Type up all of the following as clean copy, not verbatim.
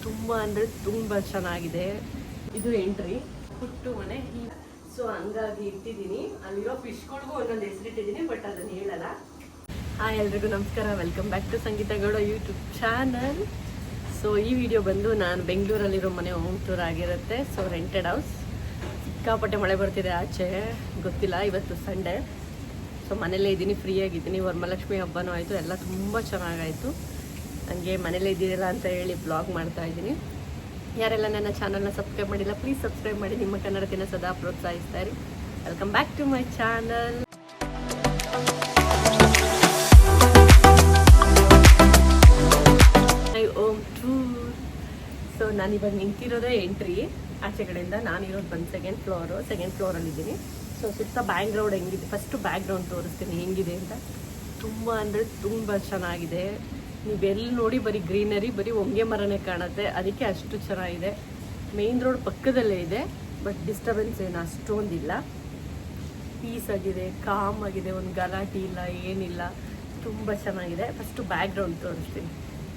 ತುಂಬ ಅಂದರೆ ತುಂಬ ಚೆನ್ನಾಗಿದೆ. ಇದು ಎಂಟ್ರಿ ಪುಟ್ಟು ಮನೆ. ಸೊ ಹಂಗಾಗಿ ಇಟ್ಟಿದ್ದೀನಿ. ಅಲ್ಲಿರೋ ಫಿಶ್ಗಳಿಗೂ ಒಂದೊಂದು ಹೆಸರಿಟ್ಟಿದ್ದೀನಿ, ಬಟ್ ಅದನ್ನು ಹೇಳಲ್ಲ. ಹಾಯ್ ಎಲ್ರಿಗೂ ನಮಸ್ಕಾರ, welcome back to Sangeetha Gowda YouTube channel. So ಈ ವಿಡಿಯೋ ಬಂದು ನಾನು ಬೆಂಗಳೂರಲ್ಲಿರೋ ಮನೆ ಹೋಮ್ ಟೂರ್ ಆಗಿರುತ್ತೆ. So rented house. ಸಿಕ್ಕಾಪಟ್ಟೆ ಮಳೆ ಬರ್ತಿದೆ ಆಚೆ, ಗೊತ್ತಿಲ್ಲ, ಇವತ್ತು ಸಂಡೇ. ಸೊ ಮನೇಲೇ ಇದ್ದೀನಿ, ಫ್ರೀಯಾಗಿದ್ದೀನಿ. ವರಮಹಾಲಕ್ಷ್ಮಿ ಹಬ್ಬನೂ ಆಯಿತು, ಎಲ್ಲ ತುಂಬ ಚೆನ್ನಾಗಾಯಿತು. ನನಗೆ ಮನೇಲೇ ಇದ್ದೀರಲ್ಲ ಅಂತ ಹೇಳಿ ಬ್ಲಾಗ್ ಮಾಡ್ತಾಯಿದ್ದೀನಿ. ಯಾರೆಲ್ಲ ನನ್ನ ಚಾನಲ್ನ ಸಬ್ಸ್ಕ್ರೈಬ್ ಮಾಡಿಲ್ಲ, ಪ್ಲೀಸ್ ಸಬ್ಸ್ಕ್ರೈಬ್ ಮಾಡಿ. ನಿಮ್ಮ ಕನ್ನಡತಿನ ಸದಾ ಪ್ರೋತ್ಸಾಹಿಸ್ತಾ ಇರಿ. Welcome back to my channel. Home tour. So ನಾನಿವಾಗ ನಿಂತಿರೋದೇ ಎಂಟ್ರಿ ಆಚೆ ಕಡೆಯಿಂದ. ನಾನಿರೋದು ಬಂದು ಸೆಕೆಂಡ್ ಫ್ಲೋರಲ್ಲಿದ್ದೀನಿ. ಸೊ ಸುತ್ತ ಬ್ಯಾಕ್ ಗ್ರೌಂಡ್ ಹೆಂಗಿದೆ, ಫಸ್ಟು ಬ್ಯಾಕ್ ಗ್ರೌಂಡ್ ತೋರಿಸ್ತೀನಿ ಹೆಂಗಿದೆ ಅಂತ. ತುಂಬ ಅಂದರೆ ತುಂಬ ಚೆನ್ನಾಗಿದೆ. ನೀವೆಲ್ಲಿ ನೋಡಿ ಬರೀ ಗ್ರೀನರಿ, ಬರೀ ಹೊಂಗೆ ಮರನೇ ಕಾಣುತ್ತೆ, ಅದಕ್ಕೆ ಅಷ್ಟು ಚೆನ್ನಾಗಿದೆ. ಮೇನ್ ರೋಡ್ ಪಕ್ಕದಲ್ಲೇ ಇದೆ, ಬಟ್ ಡಿಸ್ಟರ್ಬೆನ್ಸ್ ಏನು ಅಷ್ಟೊಂದಿಲ್ಲ. ಪೀಸ್ ಆಗಿದೆ, ಕಾಮ್ ಆಗಿದೆ, ಒಂದು ಗಲಾಟೆ ಇಲ್ಲ, ಏನಿಲ್ಲ, ತುಂಬ ಚೆನ್ನಾಗಿದೆ. ಫಸ್ಟು ಬ್ಯಾಕ್ ಗ್ರೌಂಡ್ ತೋರಿಸ್ತೀನಿ.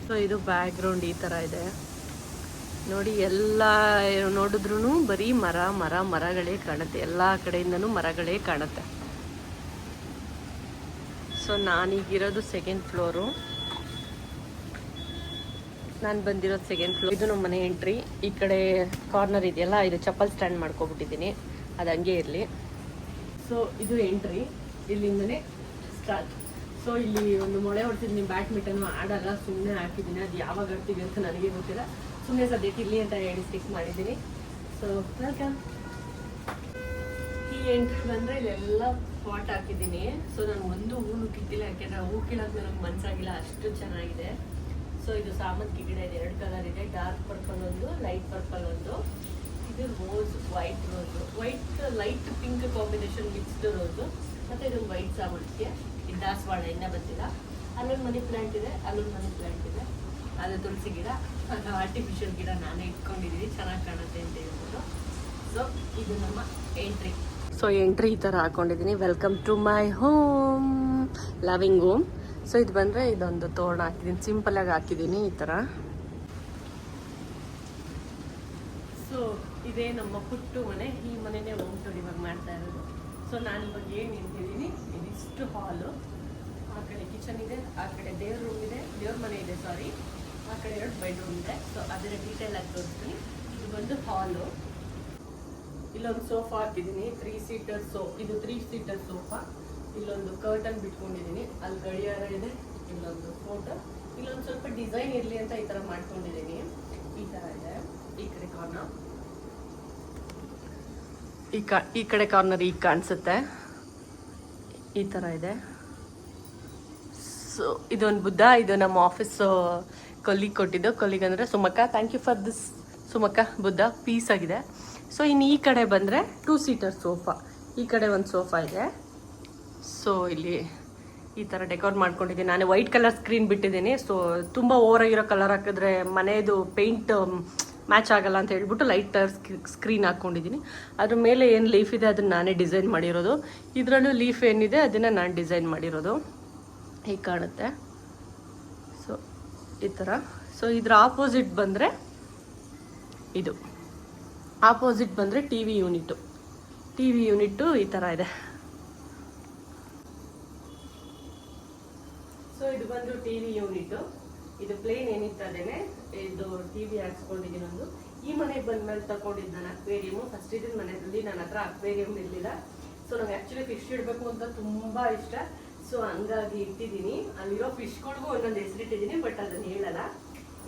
ಸೊ ಇದು ಬ್ಯಾಕ್ ಗ್ರೌಂಡ್ ಈ ಥರ ಇದೆ ನೋಡಿ. ಎಲ್ಲ ನೋಡಿದ್ರೂ ಬರೀ ಮರಗಳೇ ಕಾಣುತ್ತೆ, ಎಲ್ಲ ಕಡೆಯಿಂದನೂ ಮರಗಳೇ ಕಾಣುತ್ತೆ. ಸೊ ನಾನೀಗಿರೋದು ಸೆಕೆಂಡ್ ಫ್ಲೋರು. ನಾನು ಬಂದಿರೋದು ಸೆಕೆಂಡ್ ಫ್ಲೋರ್. ಇದು ನಮ್ಮ ಮನೆ ಎಂಟ್ರಿ. ಈ ಕಡೆ ಕಾರ್ನರ್ ಇದೆಯಲ್ಲ, ಇದು ಚಪ್ಪಲ್ ಸ್ಟ್ಯಾಂಡ್ ಮಾಡ್ಕೊಬಿಟ್ಟಿದ್ದೀನಿ, ಅದು ಹಂಗೆ ಇರಲಿ. ಸೊ ಇದು ಎಂಟ್ರಿ, ಇಲ್ಲಿಂದನೇ ಸ್ಟಾರ್ಟ್. ಸೊ ಇಲ್ಲಿ ಒಂದು ಮೊಳೆ ಹೊಡ್ತಿದ್ದೀನಿ. ಬ್ಯಾಡ್ಮಿಂಟನ್ ಆಡಲ್ಲ, ಸುಮ್ಮನೆ ಹಾಕಿದ್ದೀನಿ. ಅದು ಯಾವಾಗ ಆಡ್ತೀವಿ ಅಂತ ನನಗೆ ಗೊತ್ತಿಲ್ಲ, ಸುಮ್ಮನೆ ಸದ್ಯಕ್ಕೆ ಇಲ್ಲಿ ಅಂತ ಹೇಳಿ ಸ್ಟಿಕ್ ಮಾಡಿದ್ದೀನಿ. So welcome. ಈ ಎಂಟ್ರಿ ಬಂದರೆ ಇಲ್ಲೆಲ್ಲ ಪಾಟ್ ಹಾಕಿದ್ದೀನಿ. ಸೊ ನಾನು ಒಂದು ಹೂವು ಕಿತ್ತಿಲ್ಲ, ಯಾಕೆಂದರೆ ಹೂ ಕೀಳೋದು ನನಗೆ ಮನಸ್ಸಾಗಿಲ್ಲ, ಅಷ್ಟು ಚೆನ್ನಾಗಿದೆ. ಸೊ ಇದು ಸಾಮಂತಿಗೆ ಗಿಡ ಇದೆ, 2 ಕಲರ್ ಇದೆ, ಡಾರ್ಕ್ ಪರ್ಪಲ್ ಒಂದು, ಲೈಟ್ ಪರ್ಪಲ್ ಒಂದು. ಇದು rose, white rose, white light pink combination mixed rose. ಮತ್ತು ಇದು ವೈಟ್ ಸಾಮಂತಿಗೆ. ಇದು ದಾಸವಾಳ ಇನ್ನೂ ಬಂದಿಲ್ಲ. ಅಲ್ಲೊಂದು ಮನಿ ಪ್ಲ್ಯಾಂಟ್ ಇದೆ, ಅಲ್ಲೊಂದು ಮನಿ ಪ್ಲ್ಯಾಂಟ್ ಇದೆ. ಅದು ತುಳಸಿ ಗಿಡ, ಅದು ಆರ್ಟಿಫಿಷಿಯಲ್ ಗಿಡ ನಾನೇ ಇಟ್ಕೊಂಡಿದ್ದೀನಿ, ಚೆನ್ನಾಗಿ ಕಾಣುತ್ತೆ ಅಂತ ಹೇಳ್ಬೋದು. ಸೊ ಇದು ನಮ್ಮ ಎಂಟ್ರಿ. ಸೊ ಎಂಟ್ರಿ ಈ ಥರ ಹಾಕ್ಕೊಂಡಿದ್ದೀನಿ. Welcome to my home, loving home. So ಇದು ಬಂದರೆ ಇದೊಂದು ತೋರಣ ಹಾಕಿದ್ದೀನಿ, ಸಿಂಪಲಾಗಿ ಹಾಕಿದ್ದೀನಿ ಈ ಥರ. ಸೊ ಇದೇ ನಮ್ಮ ಪುಟ್ಟು ಮನೆ. ಈ ಮನೆಯೇ ಹೋಮ್ ಟೂರ್ ಇವಾಗ ಮಾಡ್ತಾ ಇರೋದು. ಸೊ ನಾನು ಇವಾಗ ಏನು ನಿಂತಿದ್ದೀನಿ, ಇದಿಷ್ಟು ಹಾಲು. ಆ ಕಡೆ ಕಿಚನ್ ಇದೆ, ಆ ಕಡೆ ದೇವ್ರ ರೂಮ್ ಇದೆ, ದೇವ್ರ ಮನೆ ಇದೆ ಸಾರಿ, ಆ ಕಡೆ 2 ಬೆಡ್ರೂಮ್ ಇದೆ. ಸೊ ಅದರ ಡೀಟೇಲ್ ಆಗಿ ತೋರಿಸ್ತೀನಿ. ಇದು ಬಂದು ಹಾಲು. ಇಲ್ಲೊಂದು ಸೋಫಾ ಹಾಕಿದ್ದೀನಿ, 3 ಸೀಟರ್ ಇದು 3 ಸೀಟರ್ ಸೋಫಾ. ಇಲ್ಲೊಂದು ಕರ್ಟನ್ ಬಿಟ್ಕೊಂಡಿದ್ದೀನಿ, ಅಲ್ಲಿ ಗಡಿಯಾರ ಇದೆ, ಇಲ್ಲೊಂದು ಫೋಟೋ, ಇಲ್ಲೊಂದು ಸ್ವಲ್ಪ ಡಿಸೈನ್ ಇರಲಿ ಅಂತ ಈ ಥರ ಮಾಡ್ಕೊಂಡಿದ್ದೀನಿ. ಈ ಥರ ಇದೆ. ಈ ಕಡೆ ಕಾರ್ನರ್, ಈ ಕಡೆ ಕಾರ್ನರ್ ಈಗ ಕಾಣಿಸುತ್ತೆ, ಈ ಥರ ಇದೆ. ಸೊ ಇದೊಂದು ಬುದ್ಧ, ಇದು ನಮ್ಮ ಆಫೀಸ್ ಕೊಲ್ಲಿಗೆ ಕೊಟ್ಟಿದ್ದು. ಕೊಲ್ಲಿಗೆ ಅಂದರೆ ಸುಮಕ್ಕ. ಥ್ಯಾಂಕ್ ಯು ಫಾರ್ ದಿಸ್ ಸುಮಕ್ಕ. ಬುದ್ಧ ಪೀಸ್ ಆಗಿದೆ. ಸೊ ಇನ್ನು ಈ ಕಡೆ ಬಂದರೆ 2 ಸೀಟರ್ ಸೋಫಾ. ಈ ಕಡೆ ಒಂದು ಸೋಫಾ ಇದೆ. ಸೊ ಇಲ್ಲಿ ಈ ಥರ ಡೆಕೋರ್ ಮಾಡ್ಕೊಂಡಿದ್ದೀನಿ. ನಾನು ವೈಟ್ ಕಲರ್ ಸ್ಕ್ರೀನ್ ಬಿಟ್ಟಿದ್ದೀನಿ. ಸೊ ತುಂಬ ಓವರಾಗಿರೋ ಕಲರ್ ಹಾಕಿದ್ರೆ ಮನೆಯದು ಪೇಂಟ್ ಮ್ಯಾಚ್ ಆಗಲ್ಲ ಅಂತ ಹೇಳ್ಬಿಟ್ಟು ಲೈಟ್ ಸ್ಕ್ರೀನ್ ಹಾಕ್ಕೊಂಡಿದ್ದೀನಿ. ಅದ್ರ ಮೇಲೆ ಏನು ಲೀಫ್ ಇದೆ ಅದನ್ನು ನಾನೇ ಡಿಸೈನ್ ಮಾಡಿರೋದು. ಇದರಲ್ಲೂ ಲೀಫ್ ಏನಿದೆ ಅದನ್ನು ನಾನು ಡಿಸೈನ್ ಮಾಡಿರೋದು. ಹೀಗೆ ಕಾಣುತ್ತೆ. ಸೊ ಈ ಥರ. ಸೊ ಇದ್ರ ಆಪೋಸಿಟ್ ಬಂದರೆ ಇದು, ಆಪೋಸಿಟ್ ಬಂದರೆ ಟಿ ವಿ ಯೂನಿಟ್ಟು ಈ ಥರ ಇದೆ. ಸೊ ಇದು ಬಂದು ಟಿ ವಿ ಯೂನಿಟ್ಟು. ಇದು ಪ್ಲೇನ್ ಏನಿರ್ತದೇನೆ, ಇದು ಟಿ ವಿ ಹಾಕ್ಸ್ಕೊಂಡಿದ್ದೀನಿ ಒಂದು. ಈ ಮನೆಗೆ ಬಂದ್ಮೇಲೆ ತಗೊಂಡಿದ್ದು ನಾನು ಅಕ್ವೇರಿಯಮು. ಫಸ್ಟ್ ಇದ್ದ ಮನೆಯಲ್ಲಿ ನನ್ನ ಹತ್ರ ಅಕ್ವೇರಿಯಂ ಇರಲಿಲ್ಲ. ಸೊ ನಂಗೆ ಆ್ಯಕ್ಚುಲಿ ಫಿಶ್ ಇಡಬೇಕು ಅಂತ ತುಂಬ ಇಷ್ಟ. ಸೊ ಹಂಗಾಗಿ ಇಟ್ಟಿದ್ದೀನಿ. ಅಲ್ಲಿರೋ ಫಿಶ್ಗಳಿಗೂ ಒಂದೊಂದು ಹೆಸರಿಟ್ಟಿದ್ದೀನಿ, ಬಟ್ ಅದನ್ನು ಹೇಳಲ್ಲ.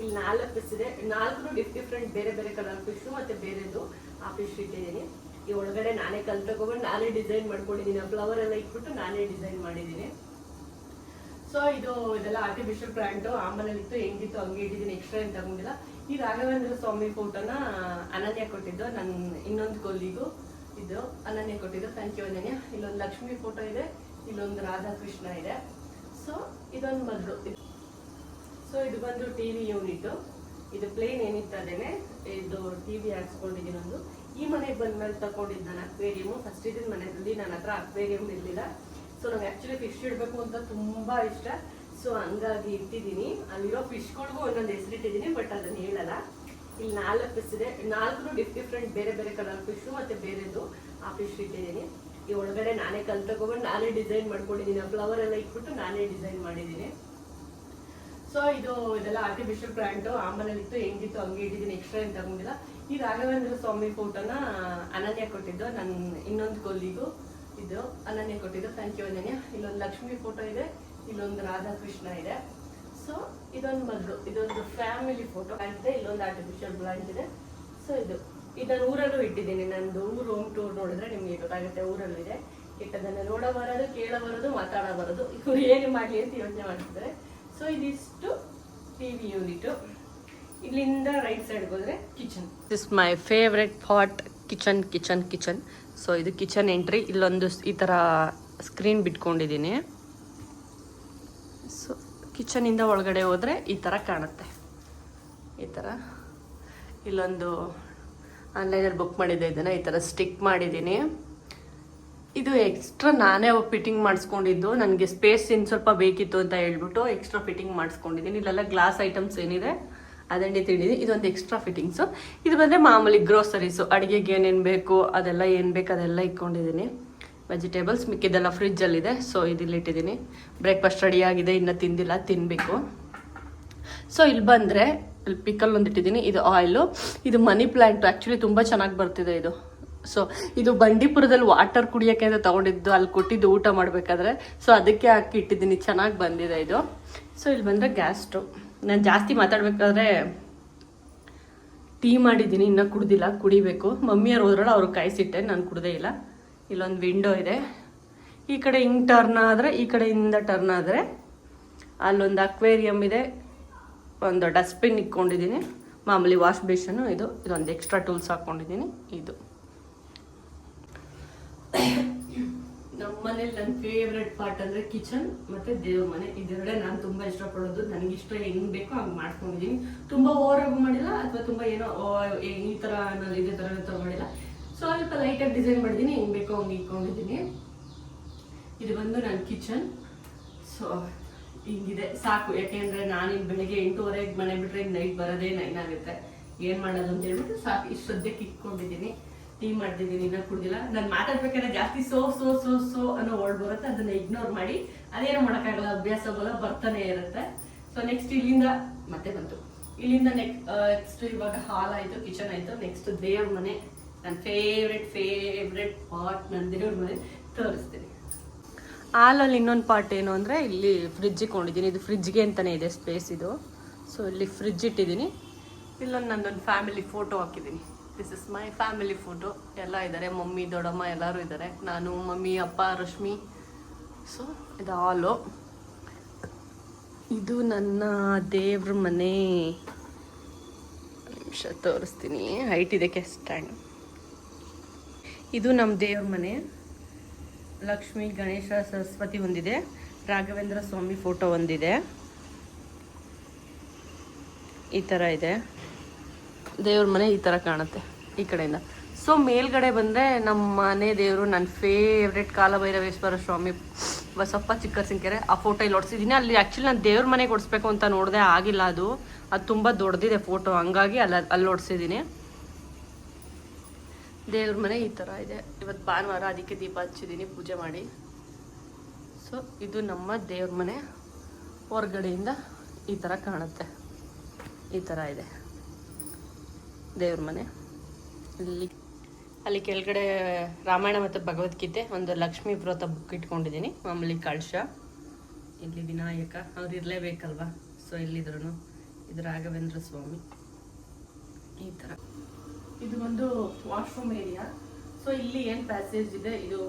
ಇಲ್ಲಿ 4 ಫಿಶ್ ಇದೆ, 4 ಡಿಫ್ರೆಂಟ್ ಬೇರೆ ಬೇರೆ ಕಲರ್ ಫಿಶ್ಶು ಮತ್ತು ಬೇರೆದು ಆ ಫಿಶ್ ಇಟ್ಟಿದ್ದೀನಿ. ಈ ಒಳಗಡೆ ನಾನೇ ಕಲ್ ತಗೊಂಡು ನಾನೇ ಡಿಸೈನ್ ಮಾಡ್ಕೊಂಡಿದ್ದೀನಿ. ಫ್ಲವರ್ ಎಲ್ಲ ಇಟ್ಬಿಟ್ಟು ನಾನೇ ಡಿಸೈನ್ ಮಾಡಿದ್ದೀನಿ. ಸೊ ಇದೆಲ್ಲ ಆರ್ಟಿಫಿಷಿಯಲ್ ಪ್ಲಾಂಟು ಆ ಮನೇಲಿತ್ತು, ಹೆಂಗಿತ್ತು ಹಂಗೆ ಇಟ್ಟಿದ್ದೀನಿ, ಎಕ್ಸ್ಟ್ರಾ ಏನು ತಗೊಂಡಿಲ್ಲ. ಈ ರಾಘವೇಂದ್ರ ಸ್ವಾಮಿ ಫೋಟೋನ ಅನನ್ಯ ಕೊಟ್ಟಿದ್ದು, ನನ್ನ ಇನ್ನೊಂದು ಕೊಲ್ಲಿಗೂ ಇದು ಅನನ್ಯ ಕೊಟ್ಟಿದ್ದು. ಥ್ಯಾಂಕ್ ಯು ಅನನ್ಯ. ಇಲ್ಲೊಂದು ಲಕ್ಷ್ಮಿ ಫೋಟೋ ಇದೆ, ಇಲ್ಲೊಂದು ರಾಧಾಕೃಷ್ಣ ಇದೆ. ಸೊ ಇದೊಂದು ಮದ್ದು. ಸೊ ಇದು ಬಂದು ಟಿ ವಿ ಯೂನಿಟ್ಟು. ಇದು ಪ್ಲೇನ್ ಏನಿರ್ತದೇನೆ, ಇದು ಟಿ ವಿ ಹಾಕ್ಸ್ಕೊಂಡಿದ್ದೀನಿ ಒಂದು. ಈ ಮನೆಗೆ ಬಂದ್ಮೇಲೆ ತಗೊಂಡಿದ್ದು ನಾನು ಅಕ್ವೇರಿಯಮು. ಫಸ್ಟ್ ಇದ್ದ ಮನೆಯಲ್ಲಿ ನನ್ನ ಹತ್ರ ಅಕ್ವೇರಿಯಂ ಇರಲಿಲ್ಲ. ಸೊ ನಂಗೆ ಆ್ಯಕ್ಚುಲಿ ಫಿಶ್ ಇಡಬೇಕು ಅಂತ ತುಂಬ ಇಷ್ಟ. ಸೊ ಹಂಗಾಗಿ ಇಟ್ಟಿದ್ದೀನಿ. ಅಲ್ಲಿರೋ ಫಿಶ್ಗಳಿಗೂ ಒಂದೊಂದು ಹೆಸರಿಟ್ಟಿದ್ದೀನಿ, ಬಟ್ ಅದನ್ನು ಹೇಳಲ್ಲ. ಇಲ್ಲಿ 4 ಪೀಸ್ ಇದೆ, 4 ಡಿಫ್ರೆಂಟ್ ಬೇರೆ ಬೇರೆ ಕಲರ್ ಫಿಶ್ ಮತ್ತೆ ಬೇರೆದು ಆ ಫಿಶ್ ಇಟ್ಟಿದ್ದೀನಿ. ಈ ಒಳಗಡೆ ನಾನೇ ಕಲ್ ತಗೊಂಡು ನಾನೇ ಡಿಸೈನ್ ಮಾಡ್ಕೊಂಡಿದ್ದೀನಿ, ಫ್ಲವರ್ ಎಲ್ಲ ಇಟ್ಬಿಟ್ಟು ನಾನೇ ಡಿಸೈನ್ ಮಾಡಿದ್ದೀನಿ. ಸೊ ಇದೆಲ್ಲ ಆರ್ಟಿಫಿಷಿಯಲ್ ಪ್ಲಾಂಟ್ ಆಂಬಲಲ್ಲಿ ಇತ್ತು, ಹೆಂಗಿತ್ತು ಹಂಗೆ ಇಟ್ಟಿದ್ದೀನಿ, ಎಕ್ಸ್ಟ್ರಾ ಏನು ತಗೊಂಡಿಲ್ಲ. ಈ ರಾಘವೇಂದ್ರ ಸ್ವಾಮಿ ಫೋಟೋನ ಅನನ್ಯ ಕೊಟ್ಟಿದ್ದು, ನನ್ನ ಇನ್ನೊಂದು ಕೊಲ್ಲಿಗೂ ಇದು ಅನನ್ಯ ಕೊಟ್ಟಿದ್ದು. ಥ್ಯಾಂಕ್ ಯು ಅನನ್ಯ. ಇಲ್ಲೊಂದು ಲಕ್ಷ್ಮಿ ಫೋಟೋ ಇದೆ, ಇಲ್ಲೊಂದು ರಾಧಾಕೃಷ್ಣ ಇದೆ. ಸೊ ಇದೊಂದು ಫ್ಯಾಮಿಲಿ ಫೋಟೋ ಇದೆ, ಇಲ್ಲೊಂದು ಆರ್ಟಿಫಿಷಿಯಲ್ ಪ್ಲಾಂಟ್ ಇದೆ. ಸೊ ಇದನ್ನು ಊರಲ್ಲೂ ಇಟ್ಟಿದ್ದೀನಿ. ನಂದು ಊರು ಹೋಮ್ ಟೂರ್ ನೋಡಿದ್ರೆ ನಿಮ್ಗೆ ಗೊತ್ತಾಗುತ್ತೆ, ಊರಲ್ಲಿದೆ. ಇಟ್ಟದನ್ನ ನೋಡ ಬರೋದು, ಕೇಳ ಬರೋದು, ಮಾತಾಡ ಬರೋದು, ಇವ್ರು ಏನು ಮಾಡಲಿ ಅಂತ ಯೋಚನೆ ಮಾಡ್ತಿದ್ದಾರೆ. ಸೊ ಇದಿಷ್ಟು ಟಿವಿ ಯೂನಿಟ್. ಇಲ್ಲಿಂದ ರೈಟ್ ಸೈಡ್ ಹೋದ್ರೆ kitchen. This my favourite pot, kitchen. So ಇದು ಕಿಚನ್ ಎಂಟ್ರಿ. ಇಲ್ಲೊಂದು ಈ ಥರ ಸ್ಕ್ರೀನ್ ಬಿಟ್ಕೊಂಡಿದ್ದೀನಿ. ಸೊ ಕಿಚನಿಂದ ಒಳಗಡೆ ಹೋದರೆ ಈ ಥರ ಕಾಣುತ್ತೆ. ಈ ಥರ ಇಲ್ಲೊಂದು ಆನ್ಲೈನಲ್ಲಿ ಬುಕ್ ಮಾಡಿದ್ದೆ, ಇದನ್ನು ಈ ಥರ ಸ್ಟಿಕ್ ಮಾಡಿದ್ದೀನಿ. ಇದು ಎಕ್ಸ್ಟ್ರಾ ನಾನೇ ಫಿಟ್ಟಿಂಗ್ ಮಾಡಿಸ್ಕೊಂಡಿದ್ದು, ನನಗೆ ಸ್ಪೇಸ್ ಇನ್ನು ಸ್ವಲ್ಪ ಬೇಕಿತ್ತು ಅಂತ ಹೇಳ್ಬಿಟ್ಟು ಎಕ್ಸ್ಟ್ರಾ ಫಿಟ್ಟಿಂಗ್ ಮಾಡಿಸ್ಕೊಂಡಿದ್ದೀನಿ. ಇಲ್ಲೆಲ್ಲ ಗ್ಲಾಸ್ ಐಟಮ್ಸ್ ಏನಿದೆ ಅದನ್ನೇ ತಿಂಡಿದ್ದೀನಿ. ಇದೊಂದು ಎಕ್ಸ್ಟ್ರಾ ಫಿಟ್ಟಿಂಗ್ಸು. ಇದು ಬಂದರೆ ಮಾಮೂಲಿ ಗ್ರೋಸರೀಸು, ಅಡುಗೆಗೆ ಏನೇನು ಬೇಕು ಅದೆಲ್ಲ ಏನು ಬೇಕು ಅದೆಲ್ಲ ಇಟ್ಕೊಂಡಿದ್ದೀನಿ. ವೆಜಿಟೇಬಲ್ಸ್ ಮಿಕ್ಕಿದೆಲ್ಲ ಫ್ರಿಜ್ಜಲ್ಲಿದೆ. ಸೊ ಇದಿಲ್ಲಿಟ್ಟಿದ್ದೀನಿ. ಬ್ರೇಕ್ಫಾಸ್ಟ್ ರೆಡಿಯಾಗಿದೆ, ಇನ್ನೂ ತಿಂದಿಲ್ಲ, ತಿನ್ನಬೇಕು. ಸೊ ಇಲ್ಲಿ ಬಂದರೆ ಇಲ್ಲಿ ಪಿಕಲ್ ಒಂದು ಇಟ್ಟಿದ್ದೀನಿ. ಇದು ಆಯಿಲು, ಇದು ಮನಿ ಪ್ಲ್ಯಾಂಟು. ಆ್ಯಕ್ಚುಲಿ ತುಂಬ ಚೆನ್ನಾಗಿ ಬರ್ತಿದೆ ಇದು. ಸೊ ಇದು ಬಂಡೀಪುರದಲ್ಲಿ ವಾಟರ್ ಕುಡಿಯೋಕ್ಕೆ ಅಂತ ತೊಗೊಂಡಿದ್ದು, ಅಲ್ಲಿ ಕೊಟ್ಟಿದ್ದು ಊಟ ಮಾಡಬೇಕಾದ್ರೆ. ಸೊ ಅದಕ್ಕೆ ಹಾಕಿ ಇಟ್ಟಿದ್ದೀನಿ, ಚೆನ್ನಾಗಿ ಬಂದಿದೆ ಇದು. ಸೊ ಇಲ್ಲಿ ಬಂದರೆ ಗ್ಯಾಸ್ ಸ್ಟವ್. ನಾನು ಜಾಸ್ತಿ ಮಾತಾಡಬೇಕಾದ್ರೆ ಟೀ ಮಾಡಿದ್ದೀನಿ, ಇನ್ನೂ ಕುಡ್ದಿಲ್ಲ, ಕುಡಿಬೇಕು. ಮಮ್ಮಿಯವ್ರು ಹೋದ್ರಲ್ಲ, ಅವ್ರಿಗೆ ಕಾಯಿಸಿಟ್ಟೆ, ನಾನು ಕುಡ್ದೇ ಇಲ್ಲ. ಇಲ್ಲೊಂದು ವಿಂಡೋ ಇದೆ. ಈ ಕಡೆ ಹಿಂಗೆ ಟರ್ನ್ ಆದರೆ, ಈ ಕಡೆಯಿಂದ ಟರ್ನ್ ಆದರೆ ಅಲ್ಲೊಂದು ಅಕ್ವೇರಿಯಮ್ ಇದೆ. ಒಂದು ಡಸ್ಟ್ಬಿನ್ ಇಟ್ಕೊಂಡಿದ್ದೀನಿ, ಮಾಮೂಲಿ ವಾಶ್ ಬೇಷನು. ಇದೊಂದು ಎಕ್ಸ್ಟ್ರಾ ಟೂಲ್ಸ್ ಹಾಕ್ಕೊಂಡಿದ್ದೀನಿ. ಇದು ನಮ್ಮ ಮನೇಲಿ ನನ್ನ ಫೇವ್ರೆಟ್ ಪಾರ್ಟ್ ಅಂದರೆ ಕಿಚನ್ ಮತ್ತು ದೇವ್ರ ಮನೆ. ಇದೆರಡೇ ನಾನು ತುಂಬ ಇಷ್ಟಪಡೋದು. ನನಗಿಷ್ಟ ಹೆಂಗೆ ಬೇಕೋ ಹಂಗೆ ಮಾಡ್ಕೊಂಡಿದ್ದೀನಿ. ತುಂಬ ಓವರಾಗೂ ಮಾಡಿಲ್ಲ, ಅಥವಾ ತುಂಬ ಏನೋ ಈ ಥರ ನಾನು ಇದೇ ಥರ ಮಾಡಿಲ್ಲ. ಸ್ವಲ್ಪ ಲೈಟಾಗಿ ಡಿಸೈನ್ ಮಾಡಿದ್ದೀನಿ, ಹೆಂಗೆ ಬೇಕೋ ಹಂಗೆ ಇಟ್ಕೊಂಡಿದ್ದೀನಿ. ಇದು ಬಂದು ನನ್ನ ಕಿಚನ್. ಸೊ ಹಿಂಗಿದೆ ಸಾಕು. ಯಾಕೆಂದರೆ ನಾನಿನ್ನು ಬೆಳಿಗ್ಗೆ 8:30 ಮನೆ ಬಿಟ್ಟರೆ ನೈಟ್ ಬರೋದೇ 9 ಆಗುತ್ತೆ. ಏನು ಮಾಡೋದು ಅಂತ ಹೇಳ್ಬಿಟ್ಟು ಸಾಕು, ಇಷ್ಟು ಸದ್ಯಕ್ಕೆ ಇಟ್ಕೊಂಡಿದ್ದೀನಿ. ಟೀ ಮಾಡ್ತಿದ್ದೀನಿ, ಇನ್ನೂ ಕುಡ್ದಿಲ್ಲ. ನಾನು ಮಾತಾಡ್ಬೇಕಾದ್ರೆ ಜಾಸ್ತಿ ಸೋ ಅನ್ನೋ ವರ್ಡ್ ಬರುತ್ತೆ, ಅದನ್ನು ಇಗ್ನೋರ್ ಮಾಡಿ. ಅದೇನೋ ಮಾಡೋಕ್ಕಾಗಲ್ಲ, ಅಭ್ಯಾಸ ಬಲ್ಲ ಬರ್ತಾನೆ ಇರುತ್ತೆ. ಸೊ ನೆಕ್ಸ್ಟ್ ಇಲ್ಲಿಂದ ಮತ್ತೆ ಬಂತು. ಇಲ್ಲಿಂದ ನೆಕ್ಸ್ಟ್ ಇವಾಗ ಹಾಲ್ ಆಯಿತು, ಕಿಚನ್ ಆಯಿತು. ನೆಕ್ಸ್ಟ್ ದೇವ್ರ ಮನೆ, ನನ್ನ ಫೇವ್ರೆಟ್ ಪಾರ್ಟ್. ನನ್ನ ದೇವ್ರ ಮನೆ ತೋರಿಸ್ತೀನಿ. ಹಾಲಲ್ಲಿ ಇನ್ನೊಂದು ಪಾರ್ಟ್ ಏನು ಅಂದರೆ, ಇಲ್ಲಿ ಫ್ರಿಜ್ ಇಟ್ಕೊಂಡಿದ್ದೀನಿ. ಇದು ಫ್ರಿಜ್ಗೆ ಅಂತಲೇ ಇದೆ ಸ್ಪೇಸ್ ಇದು. ಸೊ ಇಲ್ಲಿ ಫ್ರಿಜ್ ಇಟ್ಟಿದ್ದೀನಿ. ಇಲ್ಲೊಂದು ನನ್ನೊಂದು ಫ್ಯಾಮಿಲಿ ಫೋಟೋ ಹಾಕಿದ್ದೀನಿ. This is my family photo. ಎಲ್ಲ ಇದ್ದಾರೆ, ಮಮ್ಮಿ, ದೊಡ್ಡಮ್ಮ ಎಲ್ಲರೂ ಇದ್ದಾರೆ. ನಾನು, ಮಮ್ಮಿ, ಅಪ್ಪ, ರಶ್ಮಿ. ಸೊ ಇದು ಹಾಲು. ಇದು ನನ್ನ ದೇವ್ರ ಮನೆ. ನಿಮಿಷ ತೋರಿಸ್ತೀನಿ, ಹೈಟ್ ಇದಕ್ಕೆ ಸ್ಟ್ಯಾಂಡ್. ಇದು ನಮ್ಮ ದೇವ್ರ ಮನೆ. ಲಕ್ಷ್ಮಿ, ಗಣೇಶ, ಸರಸ್ವತಿ ಒಂದಿದೆ. ರಾಘವೇಂದ್ರ ಸ್ವಾಮಿ ಫೋಟೋ ಒಂದಿದೆ. ಈ ಥರ ಇದೆ ದೇವ್ರ ಮನೆ. ಈ ಥರ ಕಾಣುತ್ತೆ ಈ ಕಡೆಯಿಂದ. ಸೊ ಮೇಲ್ಗಡೆ ಬಂದರೆ ನಮ್ಮ ಮನೆ ದೇವರು, ನನ್ನ ಫೇವ್ರೆಟ್ ಕಾಲಭೈರವೇಶ್ವರ ಸ್ವಾಮಿ, ಬಸಪ್ಪ ಚಿಕ್ಕರಸಿಂಕೆರೆ. ಆ ಫೋಟೋ ಇಲ್ಲಿ ಹೊಡ್ಸಿದ್ದೀನಿ. ಅಲ್ಲಿ ಆ್ಯಕ್ಚುಲಿ ನಾನು ದೇವ್ರ ಮನೆಗೆ ಹೊಡ್ಸ್ಬೇಕು ಅಂತ ನೋಡಿದೆ, ಆಗಿಲ್ಲ. ಅದು ತುಂಬ ದೊಡ್ಡದಿದೆ ಫೋಟೋ, ಹಂಗಾಗಿ ಅಲ್ಲಿ ಹೊಡ್ಸಿದ್ದೀನಿ. ದೇವ್ರ ಮನೆ ಈ ಥರ ಇದೆ. ಇವತ್ತು ಭಾನುವಾರ, ಅದಕ್ಕೆ ದೀಪ ಹಚ್ಚಿದ್ದೀನಿ ಪೂಜೆ ಮಾಡಿ. ಸೊ ಇದು ನಮ್ಮ ದೇವ್ರ ಮನೆ. ಹೊರಗಡೆಯಿಂದ ಈ ಥರ ಕಾಣುತ್ತೆ. ಈ ಥರ ಇದೆ ದೇವ್ರ ಮನೆ. ಅಲ್ಲಿ ಕೆಳಗಡೆ ರಾಮಾಯಣ ಮತ್ತು ಭಗವದ್ಗೀತೆ, ಒಂದು ಲಕ್ಷ್ಮೀ ವ್ರತ ಬುಕ್ ಇಟ್ಕೊಂಡಿದ್ದೀನಿ. ಮಾಮೂಲಿ ಕಳಶ. ಇಲ್ಲಿ ವಿನಾಯಕ, ಅವ್ರು ಇರಲೇಬೇಕಲ್ವ. ಸೊ ಇಲ್ಲಿದ್ರು ಇದು ರಾಘವೇಂದ್ರ ಸ್ವಾಮಿ. ಈ ಥರ ಇದು ಒಂದು ವಾಶ್ರೂಮ್ ಏರಿಯಾ. ಸೊ ಇಲ್ಲಿ ಏನು ಪ್ಯಾಸೇಜ್ ಇದೆ, ಇದು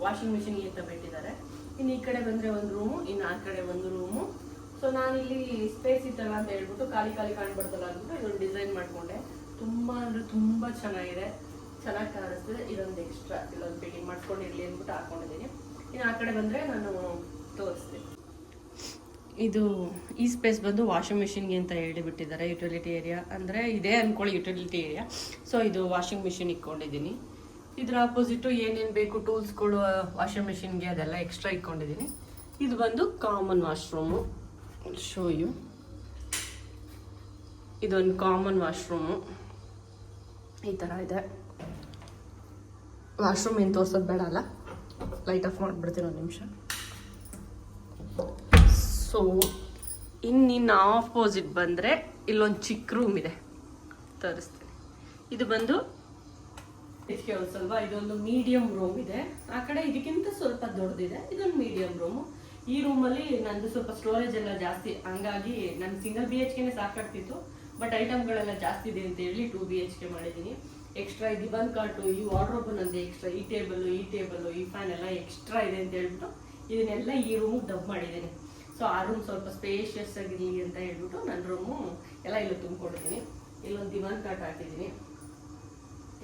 ವಾಷಿಂಗ್ ಮಿಷಿನ್ಗೆ ಅಂತ ಬಿಟ್ಟಿದ್ದಾರೆ. ಇನ್ನು ಈ ಕಡೆ ಬಂದರೆ ಒಂದು ರೂಮು, ಇನ್ನು ಆ ಕಡೆ ಒಂದು ರೂಮು. ಸೊ ನಾನಿಲ್ಲಿ ಸ್ಪೇಸ್ ಇತ್ತಲ್ಲ ಅಂತ ಹೇಳ್ಬಿಟ್ಟು ಖಾಲಿ ಕಾಣ್ಬಾರ್ದಲ್ಲ ಅಂದ್ಬಿಟ್ಟು ಇದೊಂದು ಡಿಸೈನ್ ಮಾಡಿಕೊಂಡೆ. ತುಂಬ ಅಂದರೆ ತುಂಬ ಚೆನ್ನಾಗಿದೆ, ಚೆನ್ನಾಗಿ ಕಾಣಿಸ್ತದೆ. ಇದೊಂದು ಎಕ್ಸ್ಟ್ರಾ ಇಲ್ಲೊಂದು ಫಿಟ್ಟಿಂಗ್ ಮಾಡ್ಕೊಂಡಿರಲಿ ಅಂದ್ಬಿಟ್ಟು ಹಾಕ್ಕೊಂಡಿದ್ದೀನಿ. ಇನ್ನು ಆ ಕಡೆ ಬಂದರೆ ನಾನು ತೋರಿಸ್ತೀನಿ. ಇದು ಈ ಸ್ಪೇಸ್ ಬಂದು ವಾಷಿಂಗ್ ಮಿಷಿನ್ಗೆ ಅಂತ ಹೇಳಿಬಿಟ್ಟಿದ್ದಾರೆ. ಯುಟಿಲಿಟಿ ಏರಿಯಾ ಅಂದರೆ ಇದೇ ಅಂದ್ಕೊಳ್ಳಿ, ಯುಟಿಲಿಟಿ ಏರಿಯಾ. ಸೊ ಇದು ವಾಷಿಂಗ್ ಮಿಷಿನ್ ಇಟ್ಕೊಂಡಿದ್ದೀನಿ. ಇದರ ಆಪೋಸಿಟು ಏನೇನು ಬೇಕು ಟೂಲ್ಸ್ಗಳು ವಾಷಿಂಗ್ ಮಿಷಿನ್ಗೆ ಅದೆಲ್ಲ ಎಕ್ಸ್ಟ್ರಾ ಇಟ್ಕೊಂಡಿದ್ದೀನಿ. ಇದು ಬಂದು ಕಾಮನ್ ವಾಶ್ರೂಮು. Show you. ಇದೊಂದು ಕಾಮನ್ ವಾಶ್ರೂಮು ಈ ಥರ ಇದೆ. ವಾಶ್ರೂಮ್ ಏನು ತೋರ್ಸೋದು ಬೇಡ ಅಲ್ಲ, ಲೈಟ್ ಆಫ್ ಮಾಡಿಬಿಡ್ತೀನಿ ಒಂದು ನಿಮಿಷ. ಸೊ ಇನ್ನಿನ್ನು ಆಪೋಸಿಟ್ ಬಂದರೆ ಇಲ್ಲೊಂದು ಚಿಕ್ಕ ರೂಮ್ ಇದೆ, ತೋರಿಸ್ತೀನಿ. ಇದು ಬಂದು ಇದಕ್ಕೆ ಒಂದು ಸ್ವಲ್ಪ ಇದೊಂದು ಮೀಡಿಯಂ ರೂಮ್ ಇದೆ. ಆ ಕಡೆ ಇದಕ್ಕಿಂತ ಸ್ವಲ್ಪ ದೊಡ್ಡದಿದೆ, ಇದೊಂದು ಮೀಡಿಯಂ ರೂಮು. ಈ ರೂಮಲ್ಲಿ ನಂದು ಸ್ವಲ್ಪ ಸ್ಟೋರೇಜ್ ಎಲ್ಲ ಜಾಸ್ತಿ, ಹಂಗಾಗಿ ನನ್ನ ಸಿಂಗಲ್ BHK ಸಾಕಾಗ್ತಿತ್ತು. ಬಟ್ ಐಟಮ್ಗಳೆಲ್ಲ ಜಾಸ್ತಿ ಇದೆ ಅಂತ ಹೇಳಿ 2 BHK ಮಾಡಿದ್ದೀನಿ. ಎಕ್ಸ್ಟ್ರಾ ಈ ದಿವಾನ್ ಕಾಟು, ಈ ವಾರ್ಡ್ರೋಬ್ ನಂದು ಎಕ್ಸ್ಟ್ರಾ, ಈ ಟೇಬಲು, ಈ ಫ್ಯಾನ್ ಎಲ್ಲ ಎಕ್ಸ್ಟ್ರಾ ಇದೆ ಅಂತ ಹೇಳ್ಬಿಟ್ಟು ಇದನ್ನೆಲ್ಲ ಈ ರೂಮಿಗೆ ಡಬ್ ಮಾಡಿದ್ದೀನಿ. ಸೊ ಆ ರೂಮ್ ಸ್ವಲ್ಪ ಸ್ಪೇಷಿಯಸ್ ಆಗಿರಲಿ ಅಂತ ಹೇಳ್ಬಿಟ್ಟು ನನ್ನ ರೂಮು ಎಲ್ಲ ಇಲ್ಲಿ ತುಂಬಿಕೊಂಡಿದ್ದೀನಿ. ಇಲ್ಲೊಂದು ದಿವಾನ್ ಕಾಟ್ ಹಾಕಿದ್ದೀನಿ.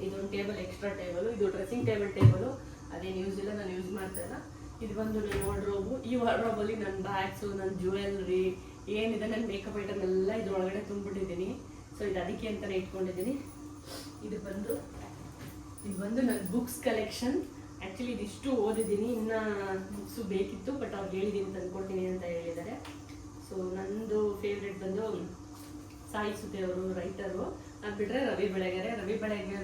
ಇದೊಂದು ಟೇಬಲ್, ಎಕ್ಸ್ಟ್ರಾ ಟೇಬಲು, ಇದು ಡ್ರೆಸ್ಸಿಂಗ್ ಟೇಬಲು. ಅದೇನು ಯೂಸ್ ಇಲ್ಲ, ನಾನು ಯೂಸ್ ಮಾಡ್ತಾ ಇಲ್ಲ. ಇದು ಬಂದು ನನ್ನ ವಾರ್ಡ್ರೋಬು. ಈ ವಾರ್ಡ್ರೋಬಲ್ಲಿ ನನ್ನ ಬ್ಯಾಗ್ಸು, ನನ್ನ ಜ್ಯುವೆಲ್ರಿ ಏನಿದೆ, ನನ್ನ ಮೇಕಪ್ ಐಟಮ್ ಎಲ್ಲ ಇದ್ರೊಳಗಡೆ ತುಂಬಿಟ್ಟಿದ್ದೀನಿ. ಸೊ ಇದು ಅದಕ್ಕೆ ಅಂತಲೇ ಇಟ್ಕೊಂಡಿದ್ದೀನಿ. ಇದು ಬಂದು ನನ್ನ ಬುಕ್ಸ್ ಕಲೆಕ್ಷನ್. ಆ್ಯಕ್ಚುಲಿ ಇದಿಷ್ಟು ಓದಿದ್ದೀನಿ, ಇನ್ನೂ ಬುಕ್ಸು ಬೇಕಿತ್ತು, ಬಟ್ ಅವ್ರು ಹೇಳಿದ್ದೀನಿ ತಂದ್ಕೊಡ್ತೀನಿ ಅಂತ ಹೇಳಿದ್ದಾರೆ. ಸೊ ನಂದು ಫೇವ್ರೆಟ್ ಬಂದು ಸಾಯಿ ಸುತೆ ಅವರು, ರೈಟರು. ಅದು ಬಿಟ್ಟರೆ ರವಿ ಬೆಳಗೆರೆ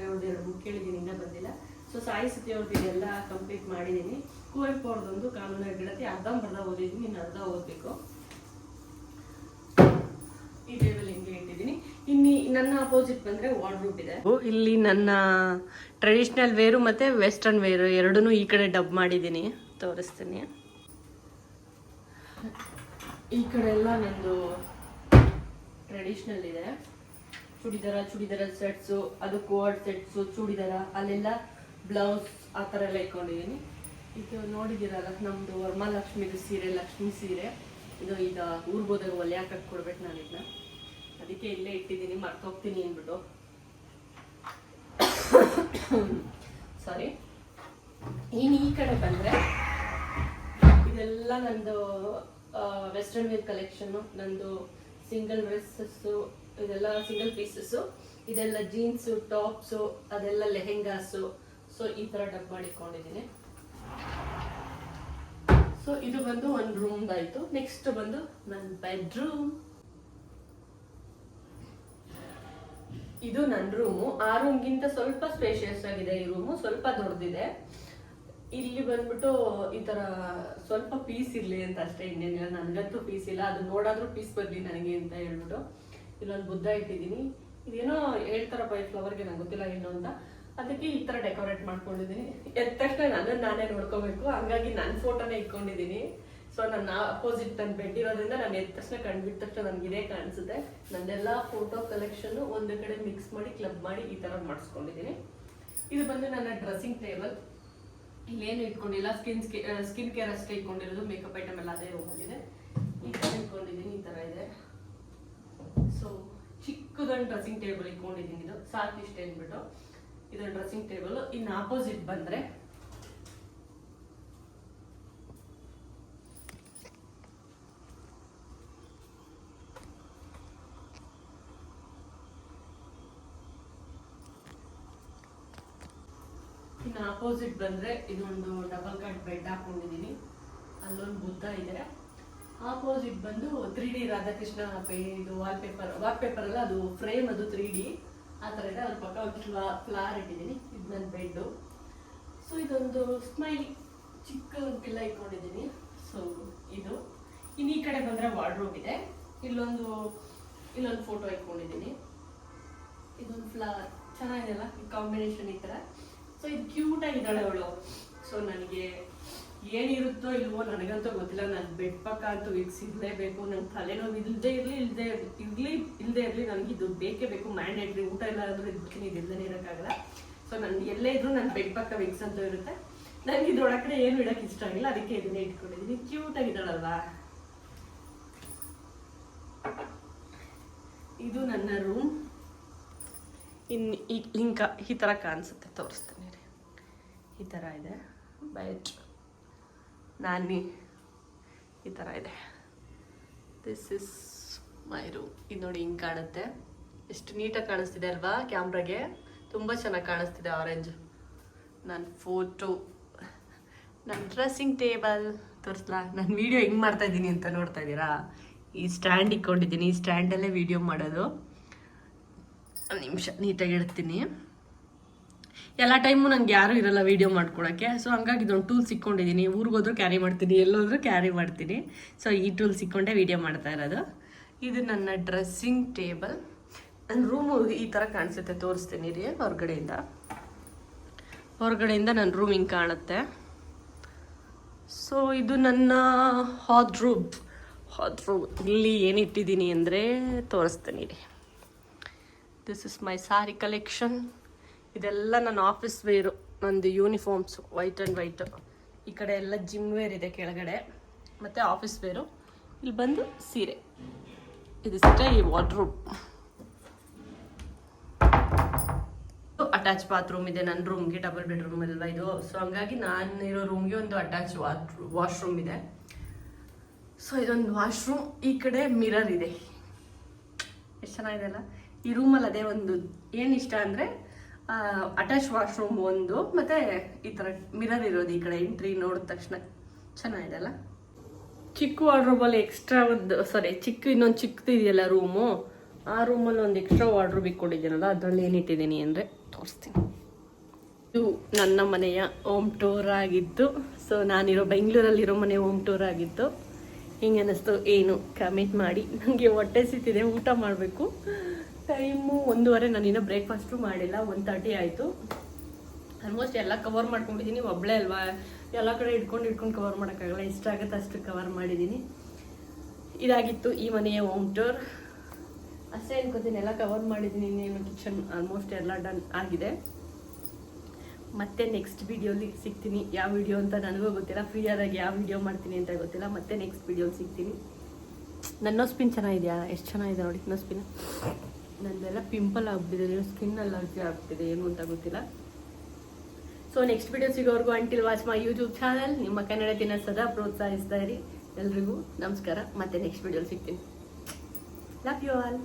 ಅವ್ರದ್ದು 2 ಬುಕ್ ಕೇಳಿದ್ದೀನಿ, ಇನ್ನೂ ಬಂದಿಲ್ಲ. ಸೊ ಸಾಯಿ ಸುತೆ ಅವ್ರದ್ದು ಇದೆಲ್ಲ ಕಂಪ್ಲೀಟ್ ಮಾಡಿದ್ದೀನಿ. ಕುವೆಂಪು ಅವ್ರದ್ದೊಂದು ಕಾನೂನು ಗಿಡತಿ ಅರ್ಧಂಬರ್ಧ ಓದಿದ್ದೀನಿ, ಇನ್ನು ಅರ್ಧ ಓದಬೇಕು. ಈ ಟೇಬಲ್ ಹಿಂಗೆ ಇಟ್ಟಿದ್ದೀನಿ. ಇನ್ನು ನನ್ನ ಅಪೋಸಿಟ್ ಬಂದರೆ ವಾರ್ಡ್ರೋಬ್ ಇದೆ. ಇಲ್ಲಿ ನನ್ನ ಟ್ರೆಡಿಷ್ನಲ್ ವೇರು ಮತ್ತು ವೆಸ್ಟರ್ನ್ ವೇರು ಎರಡೂ ಈ ಕಡೆ ಡಬ್ ಮಾಡಿದ್ದೀನಿ, ತೋರಿಸ್ತೀನಿ. ಈ ಕಡೆ ಎಲ್ಲ ನಂದು ಟ್ರೆಡಿಷ್ನಲ್ ಇದೆ. ಚೂಡಿದಾರ ಸೆಟ್ಸು, ಅದು ಕೋಡ್ ಸೆಟ್ಸು, ಚೂಡಿದಾರ, ಅಲ್ಲೆಲ್ಲ ಬ್ಲೌಸ್ ಆ ಥರ ಎಲ್ಲ ಇಟ್ಕೊಂಡಿದ್ದೀನಿ. ಇದು ನೋಡಿದ್ದೀರಲ್ಲ, ನಮ್ಮದು ವರಮಹಾಲಕ್ಷ್ಮಿದು ಸೀರೆ, ಲಕ್ಷ್ಮಿ ಸೀರೆ. ಇದು ಈಗ ಊರಿಗೆ ಹೋದಾಗ ಒಲೆ ಹಾಕಕ್ಕೆ ಕೊಡ್ಬೇಕು ನಾನು ಇದನ್ನ, ಅದಕ್ಕೆ ಇಲ್ಲೇ ಇಟ್ಟಿದ್ದೀನಿ, ಮರ್ತೋಗ್ತೀನಿ ಅಂದ್ಬಿಟ್ಟು. ಸಾರಿ. ಇನ್ನು ಈ ಕಡೆ ಬಂದರೆ ಇದೆಲ್ಲ ನಂದು ವೆಸ್ಟರ್ನ್ ವೇರ್ ಕಲೆಕ್ಷನ್ನು, ನಂದು ಸಿಂಗಲ್ ಡ್ರೆಸ್ಸಸ್ಸು, ಇದೆಲ್ಲ ಸಿಂಗಲ್ ಪೀಸಸ್ಸು, ಇದೆಲ್ಲ ಜೀನ್ಸು, ಟಾಪ್ಸು, ಅದೆಲ್ಲ ಲೆಹೆಂಗಾಸು. ಸೊ ಈ ಥರ ಡಬ್ ಮಾಡಿಕೊಂಡಿದ್ದೀನಿ. ಸೊ ಇದು ಬಂದು ಒಂದು ರೂಮ್ದಾಯಿತು. ನೆಕ್ಸ್ಟ್ ಬಂದು ನನ್ನ ಬೆಡ್ರೂಮ್. ಇದು ನನ್ನ ರೂಮು. ಆ ರೂಮ್ಗಿಂತ ಸ್ವಲ್ಪ ಸ್ಪೇಷಿಯಸ್ ಆಗಿದೆ. ಈ ರೂಮು ಸ್ವಲ್ಪ ದೊಡ್ಡದಿದೆ. ಇಲ್ಲಿ ಬಂದ್ಬಿಟ್ಟು ಈ ಥರ ಸ್ವಲ್ಪ ಪೀಸ್ ಇರಲಿ ಅಂತ ಅಷ್ಟೇ, ಇನ್ನೇನಿಲ್ಲ. ನನಗಂತೂ ಪೀಸ್ ಇಲ್ಲ, ಅದು ನೋಡಾದ್ರೂ ಪೀಸ್ ಬರಲಿ ನನಗೆ ಅಂತ ಹೇಳ್ಬಿಟ್ಟು ಇಲ್ಲೊಂದು ಬುದ್ಧ ಇಟ್ಟಿದ್ದೀನಿ. ಇದೇನೋ ಹೇಳ್ತಾರಪ್ಪ ಈ ಫ್ಲವರ್ಗೆ, ನಂಗೆ ಗೊತ್ತಿಲ್ಲ ಏನು ಅಂತ. ಅದಕ್ಕೆ ಈ ಥರ ಡೆಕೋರೇಟ್ ಮಾಡ್ಕೊಂಡಿದ್ದೀನಿ. ಎದ್ದ ತಕ್ಷಣ ನನ್ನನ್ನು ನಾನೇ ನೋಡ್ಕೋಬೇಕು, ಹಂಗಾಗಿ ನನ್ನ ಫೋಟೋನೇ ಇಟ್ಕೊಂಡಿದ್ದೀನಿ. ಸೊ ನನ್ನ ಅಪೋಸಿಟ್ ನನ್ನ ಬೆಡ್ ಇರೋದ್ರಿಂದ ನಾನು ಎದ್ದ ತಕ್ಷಣ ಕಂಡುಬಿಟ್ಟ ತಕ್ಷಣ ನನಗೆ ಇದೇ ಕಾಣಿಸುತ್ತೆ. ನನ್ನೆಲ್ಲ ಫೋಟೋ ಕಲೆಕ್ಷನ್ನು ಒಂದು ಕಡೆ ಮಿಕ್ಸ್ ಮಾಡಿ ಕ್ಲಬ್ ಮಾಡಿ ಈ ಥರ ಮಾಡಿಸ್ಕೊಂಡಿದ್ದೀನಿ. ಇದು ಬಂದು ನನ್ನ ಡ್ರೆಸ್ಸಿಂಗ್ ಟೇಬಲ್. ಇಲ್ಲೇನು ಇಟ್ಕೊಂಡಿಲ್ಲ, ಸ್ಕಿನ್ ಕೇರ್ ಅಷ್ಟೇ ಇಟ್ಕೊಂಡಿರೋದು. ಮೇಕಪ್ ಐಟಮ್ ಎಲ್ಲ ಅದೇ ರೂಮಲ್ಲಿದೆ. ಈ ಥರ ಇಟ್ಕೊಂಡಿದ್ದೀನಿ, ಈ ಥರ ಇದೆ. ಸೊ ಚಿಕ್ಕದೊಂದು ಡ್ರೆಸ್ಸಿಂಗ್ ಟೇಬಲ್ ಇಟ್ಕೊಂಡಿದ್ದೀನಿ. ಇದು ಸಾಕು ಇಷ್ಟೇ ಅಂದ್ಬಿಟ್ಟು ಇದೊಂದು ಡ್ರೆಸ್ಸಿಂಗ್ ಟೇಬಲ್. ಇನ್ನು ಆಪೋಸಿಟ್ ಬಂದರೆ ಇದೊಂದು ಡಬಲ್ ಕಾಟ್ ಬೆಡ್ ಹಾಕೊಂಡಿದ್ದೀನಿ. ಅಲ್ಲೊಂದು ಬುದ್ಧ ಇದೆ. ಆಪೋಸಿಟ್ ಬಂದು 3D ರಾಧಾಕೃಷ್ಣ ಇದು ವಾಲ್ಪೇಪರ್ ಅಲ್ಲ, ಅದು ಫ್ರೇಮ್, ಅದು 3D ಆ ಥರ ಇದೆ. ಅದ್ರ ಪಕ್ಕ ಒಂದು ಫ್ಲಾರ್ ಇಟ್ಟಿದ್ದೀನಿ. ಇದು ನನ್ನ ಬೆಡ್ಡು. ಸೊ ಇದೊಂದು ಸ್ಮೈಲಿ ಚಿಕ್ಕ ಒಂದು ಪಿಲ್ಲ ಇಟ್ಕೊಂಡಿದ್ದೀನಿ. ಸೊ ಇದು ಇನ್ನು ಈ ಕಡೆ ಬಂದರೆ ವಾರ್ಡ್ರೋಬ್ ಇದೆ. ಇಲ್ಲೊಂದು ಫೋಟೋ ಇಟ್ಕೊಂಡಿದ್ದೀನಿ. ಇದೊಂದು ಫ್ಲವರ್ ಚೆನ್ನಾಗಿದೆಯಲ್ಲ, ಈ ಕಾಂಬಿನೇಷನ್ ಈ ಥರ. ಸೊ ಇದು ಕ್ಯೂಟಾಗಿದ್ದಾಳೆ ಅವಳು. ಸೊ ನನಗೆ ಏನಿರುತ್ತೋ ಇಲ್ವೋ ನನಗಂತೂ ಗೊತ್ತಿಲ್ಲ, ನನ್ನ ಬೆಡ್ ಪಕ್ಕ ಅಂತೂ ವಿಕ್ಸ್ ಇರಲೇಬೇಕು. ನನ್ನ ತಲೆನೋವು ಇಲ್ಲದೆ ಇರಲಿ ನನಗೆ ಇದು ಬೇಕೇ ಬೇಕು, ಮ್ಯಾಂಡೇಟ್ರಿ. ಊಟ ಇಲ್ಲ ಅಂದ್ರೆ ಇದ್ಬಿಡ್ತೀನಿ, ಇದಿಲ್ಲದೇ ಇರೋಕ್ಕಾಗಲ್ಲ. ಸೊ ನನಗೆ ಎಲ್ಲೇ ಇದ್ರೂ ನನ್ನ ಬೆಡ್ ಪಕ್ಕ ವಿಕ್ಸ್ ಅಂತೂ ಇರುತ್ತೆ. ನನಗೆ ಇದ್ರೊಳಗಡೆ ಏನು ಇಡೋಕ್ಕೆ ಇಷ್ಟ ಆಗಿಲ್ಲ, ಅದಕ್ಕೆ ಇದನ್ನೇ ಇಟ್ಕೊಂಡಿದ್ದೀನಿ. ಕ್ಯೂಟಾಗಿದ್ದಾಳಲ್ವಾ. ಇದು ನನ್ನ ರೂಮ್. ಇನ್ನು ಈ ಥರ ಕಾಣಿಸುತ್ತೆ, ತೋರಿಸ್ತೀನಿ ರೀ. ಈ ಥರ ಇದೆ ಬೆಡ್. ಈ ಥರ ಇದೆ. This is my room. ಇದು ನೋಡಿ ಹಿಂಗೆ ಕಾಣುತ್ತೆ. ಎಷ್ಟು ನೀಟಾಗಿ ಕಾಣಿಸ್ತಿದೆ ಅಲ್ವಾ ಕ್ಯಾಮ್ರಾಗೆ, ತುಂಬ ಚೆನ್ನಾಗಿ ಕಾಣಿಸ್ತಿದೆ. ಆರೆಂಜ್ ನನ್ನ ಫೋಟೋ, ನನ್ನ ಡ್ರೆಸ್ಸಿಂಗ್ ಟೇಬಲ್ ತೋರಿಸ್ಲಾ. ನಾನು ವೀಡಿಯೋ ಹೆಂಗೆ ಮಾಡ್ತಾಯಿದ್ದೀನಿ ಅಂತ ನೋಡ್ತಾ ಇದ್ದೀರಾ. ಈ ಸ್ಟ್ಯಾಂಡ್ ಇಟ್ಕೊಂಡಿದ್ದೀನಿ, ಈ ಸ್ಟ್ಯಾಂಡಲ್ಲೇ ವೀಡಿಯೋ ಮಾಡೋದು. ಒಂದು ನಿಮಿಷ ನೀಟಾಗಿ ಇಡ್ತೀನಿ. ಎಲ್ಲ ಟೈಮು ನಂಗೆ ಯಾರೂ ಇರಲ್ಲ ವೀಡಿಯೋ ಮಾಡ್ಕೊಳಕ್ಕೆ. ಸೊ ಹಂಗಾಗಿ ಇದೊಂದು ಟೂಲ್ ಸಿಕ್ಕೊಂಡಿದ್ದೀನಿ. ಊರಿಗೋದ್ರೂ ಕ್ಯಾರಿ ಮಾಡ್ತೀನಿ, ಎಲ್ಲೋದ್ರೂ ಕ್ಯಾರಿ ಮಾಡ್ತೀನಿ. ಸೊ ಈ ಟೂಲ್ ಸಿಕ್ಕೊಂಡೆ ವೀಡಿಯೋ ಮಾಡ್ತಾ ಇರೋದು. ಇದು ನನ್ನ ಡ್ರೆಸ್ಸಿಂಗ್ ಟೇಬಲ್. ನನ್ನ ರೂಮು ಈ ಥರ ಕಾಣಿಸುತ್ತೆ, ತೋರಿಸ್ತೀನಿ ರೀ. ಹೊರಗಡೆಯಿಂದ ನನ್ನ ರೂಮ್ ಹಿಂಗೆ ಕಾಣುತ್ತೆ. ಸೊ ಇದು ನನ್ನ ವಾರ್ಡ್ರೋಬ್. ಇಲ್ಲಿ ಏನಿಟ್ಟಿದ್ದೀನಿ ಅಂದರೆ ತೋರಿಸ್ತೀನಿ ರೀ. This is my sorry collection. ಇದೆಲ್ಲ ನನ್ನ ಆಫೀಸ್ ವೇರು, ನಂದು ಯೂನಿಫಾರ್ಮ್ಸು ವೈಟ್ ಆ್ಯಂಡ್ ವೈಟು. ಈ ಕಡೆ ಎಲ್ಲ ಜಿಮ್ ವೇರ್ ಇದೆ ಕೆಳಗಡೆ, ಮತ್ತು ಆಫೀಸ್ ವೇರು. ಇಲ್ಲಿ ಬಂದು ಸೀರೆ. ಇದಿಷ್ಟೇ ಈ ವಾರ್ಡ್ರೋಬ್. ಅಟ್ಯಾಚ್ ಬಾತ್ರೂಮ್ ಇದೆ ನನ್ನ ರೂಮ್ಗೆ, ಡಬಲ್ ಬೆಡ್ರೂಮ್ ಅಲ್ವಾ ಇದು. ಸೊ ಹಂಗಾಗಿ ನಾನಿರೋ ರೂಮ್ಗೆ ಒಂದು ಅಟ್ಯಾಚ್ ವಾಶ್ರೂಮ್ ಇದೆ. ಸೊ ಇದೊಂದು ವಾಶ್ರೂಮ್. ಈ ಕಡೆ ಮಿರರ್ ಇದೆ. ಎಷ್ಟು ಚೆನ್ನಾಗಿದೆ ಅಲ್ಲ ಈ ರೂಮಲ್ಲಿ. ಅದೇ ಒಂದು ಏನು ಇಷ್ಟ ಅಂದರೆ ಅಟ್ಯಾಚ್ ವಾಶ್ರೂಮ್ ಒಂದು, ಮತ್ತು ಈ ಥರ ಮಿರರ್ ಇರೋದು ಈ ಕಡೆ ಎಂಟ್ರಿ ನೋಡಿದ ತಕ್ಷಣ ಚೆನ್ನಾಗಿದೆ ಅಲ್ಲ. ಚಿಕ್ಕ ವಾರ್ಡ್ರೋಬಲ್ಲಿ ಎಕ್ಸ್ಟ್ರಾ ಇನ್ನೊಂದು ಚಿಕ್ಕದಿದೆಯಲ್ಲ ರೂಮು, ಆ ರೂಮಲ್ಲಿ ಒಂದು ಎಕ್ಸ್ಟ್ರಾ ವಾರ್ಡ್ರೋಬ್ ಇಟ್ಕೊಂಡಿದ್ದೀನಲ್ಲ, ಅದರಲ್ಲಿ ಏನಿಟ್ಟಿದ್ದೀನಿ ಅಂದರೆ ತೋರಿಸ್ತೀನಿ. ಇದು ನನ್ನ ಮನೆಯ ಹೋಮ್ ಟೂರ್ ಆಗಿತ್ತು. ಸೊ ನಾನಿರೋ ಬೆಂಗಳೂರಲ್ಲಿರೋ ಮನೆ ಹೋಮ್ ಟೂರ್ ಆಗಿತ್ತು. ಹಿಂಗೆ ಅನ್ನಿಸ್ತು ಏನು ಕಮೆಂಟ್ ಮಾಡಿ. ನನಗೆ ಹೊಟ್ಟೆ ಸಿಗ್ತಿದೆ, ಊಟ ಮಾಡಬೇಕು. ಟೈಮು 1:30. ನಾನಿನ್ನೂ ಬ್ರೇಕ್ಫಾಸ್ಟು ಮಾಡಿಲ್ಲ. 1:30 ಆಯಿತು. ಆಲ್ಮೋಸ್ಟ್ ಎಲ್ಲ ಕವರ್ ಮಾಡ್ಕೊಂಡಿದ್ದೀನಿ. ಒಬ್ಬಳೇ ಅಲ್ವಾ, ಎಲ್ಲ ಕಡೆ ಇಟ್ಕೊಂಡು ಕವರ್ ಮಾಡೋಕ್ಕಾಗಲ್ಲ. ಎಷ್ಟಾಗುತ್ತೆ ಅಷ್ಟು ಕವರ್ ಮಾಡಿದ್ದೀನಿ. ಇದಾಗಿತ್ತು ಈ ಮನೆಯ ಹೋಮ್ ಟೂರ್. ಅಷ್ಟೇ ಅನ್ಕೋತೀನಿ, ಎಲ್ಲ ಕವರ್ ಮಾಡಿದ್ದೀನಿ. ಇನ್ನೇನು ಕಿಚನ್ ಆಲ್ಮೋಸ್ಟ್ ಎಲ್ಲ ಡನ್ ಆಗಿದೆ. ಮತ್ತೆ ನೆಕ್ಸ್ಟ್ ವಿಡಿಯೋಲಿ ಸಿಗ್ತೀನಿ. ಯಾವ ವಿಡಿಯೋ ಅಂತ ನನಗೂ ಗೊತ್ತಿಲ್ಲ. ಫ್ರೀ ಆದಾಗ ಯಾವ ವಿಡಿಯೋ ಮಾಡ್ತೀನಿ ಅಂತ ಗೊತ್ತಿಲ್ಲ. ಮತ್ತೆ ನೆಕ್ಸ್ಟ್ ವಿಡಿಯೋಲಿ ಸಿಗ್ತೀನಿ. ನನ್ನ ನೋಸ್ಪಿನ್ ಚೆನ್ನಾಗಿದೆಯಾ? ಎಷ್ಟು ಚೆನ್ನಾಗಿದೆ ನೋಡಿ ನೋಸ್ಪಿನ್. ನನ್ನದೆಲ್ಲ ಪಿಂಪಲ್ ಆಗ್ಬಿಟ್ಟಿದೆ, ಸ್ಕಿನ್ ಅಲರ್ಜಿ ಆಗ್ಬಿಟ್ಟಿದೆ, ಏನು ಅಂತ ಗೊತ್ತಿಲ್ಲ. ಸೊ ನೆಕ್ಸ್ಟ್ ವಿಡಿಯೋ ಸಿಗೋವರೆಗೂ until watch my YouTube channel. ನಿಮ್ಮ ಕನ್ನಡ ದಿನ ಸದಾ ಪ್ರೋತ್ಸಾಹಿಸ್ತಾ ಇರಿ. ಎಲ್ರಿಗೂ ನಮಸ್ಕಾರ. ಮತ್ತೆ ನೆಕ್ಸ್ಟ್ ವಿಡಿಯೋಲಿ ಸಿಗ್ತೀನಿ. Love you all.